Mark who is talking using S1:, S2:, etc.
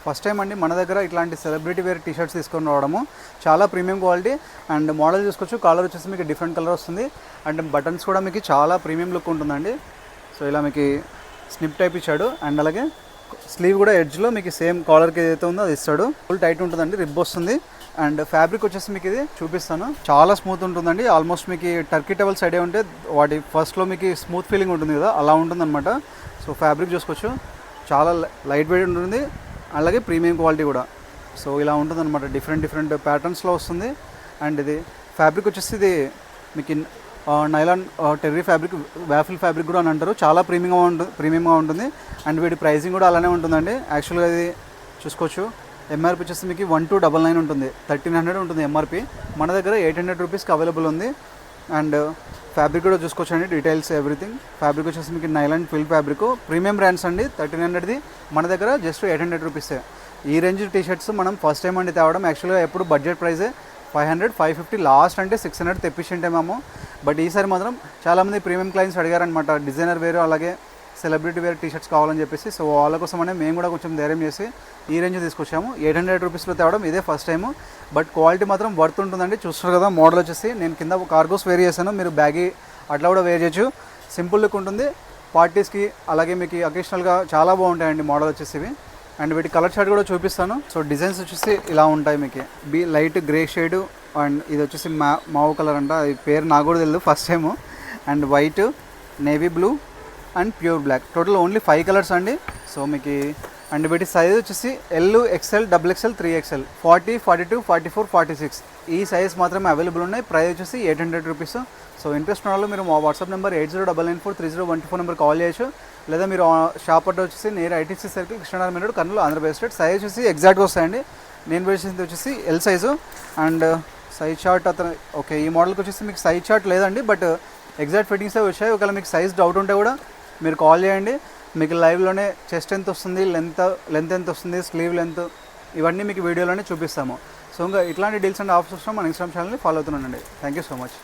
S1: First time అండి మన దగ్గర ఇట్లాంటి సెలబ్రిటీ వేర్ టీ షర్ట్స్ తీసుకొని రావడము. చాలా ప్రీమియం క్వాలిటీ అండ్ మోడల్ చూసుకోవచ్చు. కాలర్ వచ్చేసి మీకు డిఫరెంట్ కలర్ వస్తుంది అండ్ బటన్స్ కూడా మీకు చాలా ప్రీమియం లుక్ ఉంటుందండి. సో ఇలా మీకు స్నిప్ టైప్ ఇచ్చాడు అండ్ అలాగే స్లీవ్ కూడా ఎడ్జ్లో మీకు సేమ్ కాలర్కి ఏదైతే ఉందో అది ఇస్తాడు. ఫుల్ టైట్ ఉంటుందండి, రిబ్ వస్తుంది అండ్ ఫ్యాబ్రిక్ వచ్చేసి మీకు ఇది చూపిస్తాను. చాలా స్మూత్ ఉంటుందండి. ఆల్మోస్ట్ మీకు టర్కీ టవల్స్ ఐడియా ఉంటే వాటి ఫస్ట్లో మీకు స్మూత్ ఫీలింగ్ ఉంటుంది కదా, అలా ఉంటుందన్నమాట. సో ఫ్యాబ్రిక్ చూసుకోవచ్చు, చాలా లైట్ వెయిట్ ఉంటుంది అలాగే ప్రీమియం క్వాలిటీ కూడా. సో ఇలా ఉంటుందన్నమాట, డిఫరెంట్ ప్యాటర్న్స్లో వస్తుంది. అండ్ ఇది ఫ్యాబ్రిక్ వచ్చేసి ఇది మీకు nylon terry fabric, waffle fabric కూడా అని అంటారు. చాలా ప్రీమియంగా ఉంటుంది అండ్ వీటి ప్రైసింగ్ కూడా అలానే ఉంటుందండి. యాక్చువల్గా ఇది చూసుకోవచ్చు, ఎంఆర్పి వచ్చేసి మీకు 1299 ఉంటుంది, 1300 ఉంటుంది ఎంఆర్పి. మన దగ్గర 800 రూపీస్కి అవైలబుల్ ఉంది. అండ్ ఫ్యాబ్రిక్ కూడా చూసుకోవచ్చు అండి, డీటెయిల్స్ ఎవ్రీథింగ్. ఫ్యాబ్రిక్ వచ్చేసి మీకు nylon fill fabric, premium brands అండి. 1300ది మన దగ్గర జస్ట్ 800 రూపీసే. ఈ రేంజ్ టీ షర్ట్స్ మనం ఫస్ట్ టైం అండి తేవడం. యాక్చువల్గా ఎప్పుడు బడ్జెట్ ప్రైజే 500, 550, లాస్ట్ అంటే 600 తెప్పించింటే మేము. బట్ ఈసారి మాత్రం చాలామంది ప్రీమియం క్లయింట్స్ అడిగారనమాట, డిజైనర్ వేరు అలాగే సెలబ్రిటీ వేర్ టీ షర్ట్స్ కావాలని చెప్పేసి. సో వాళ్ళ కోసమనే మేము కూడా కొంచెం ధైర్యం చేసి ఈ రేంజ్ తీసుకొచ్చాము. 800 రూపీస్లో తేవడం ఇదే ఫస్ట్ టైము. బట్ క్వాలిటీ మాత్రం వర్త్ ఉంటుందండి. చూస్తున్నారు కదా, మోడల్ వచ్చేసి నేను కింద కార్గోస్ వేర్ చేశాను, మీరు బ్యాగీ అట్లా కూడా వేర్ చేయొచ్చు. సింపుల్ లుక్ ఉంటుంది పార్టీస్కి, అలాగే మీకు అకేషనల్గా చాలా బాగుంటాయండి మోడల్ వచ్చేసి ఇవి. అండ్ వీటి కలర్ షార్ట్ కూడా చూపిస్తాను. సో డిజైన్స్ వచ్చేసి ఇలా ఉంటాయి మీకు, లైట్ గ్రే షేడ్ అండ్ ఇది వచ్చేసి మావు కలర్ అంట, ఈ పేరు నాకు కూడా తెలియదు first time. And white, navy blue and pure black, total only 5 colours అండి. సో మీకు అండ్ వీటి సైజ్ వచ్చేసి ఎల్, ఎక్స్ఎల్, XXL, 3XL, 40, 42, 44, 46 ఈ సైజ్ మాత్రమే అవైలబుల్ ఉన్నాయి. ప్రైస్ వచ్చేసి 800 రూపీస్. సో ఇంట్రెస్ట్ ఉన్న వాళ్ళు మీరు మా వాట్సాప్ నెంబర్ 8099430124 నెంబర్ కాల్ చేయొచ్చు, లేదా మీరు షాప్ అడ్డా వచ్చేసి నేరు ITC circle, Krishnanagar main road, Kurnool, Andhra Pradesh state. Size వచ్చేసి ఎగ్జాక్ట్గా వస్తాయండి. నేను వేసింది వచ్చేసి L size. And size chart అతను ఓకే, ఈ మోడల్కి వచ్చేసి మీకు సైజ్ చార్ట్ లేదండి, బట్ ఎగ్జాక్ట్ ఫిట్టింగ్సే వచ్చాయి. ఒకవేళ మీకు సైజ్ డౌట్ ఉంటే కూడా మీరు కాల్ చేయండి, మీకు లైవ్లోనే చెస్ట్ ఎంత వస్తుంది, లెంత్ ఎంత వస్తుంది, స్లీవ్ లెంత్, ఇవన్నీ మీకు వీడియోలోనే చూపిస్తాము. సో ఇంకా ఇట్లాంటి డీల్స్ అండ్ ఆఫర్స్ వస్తాం మన ఇన్స్టాగ్రామ్ ఛానల్ని ఫాలో అవుతున్నానండి. Thank you so much.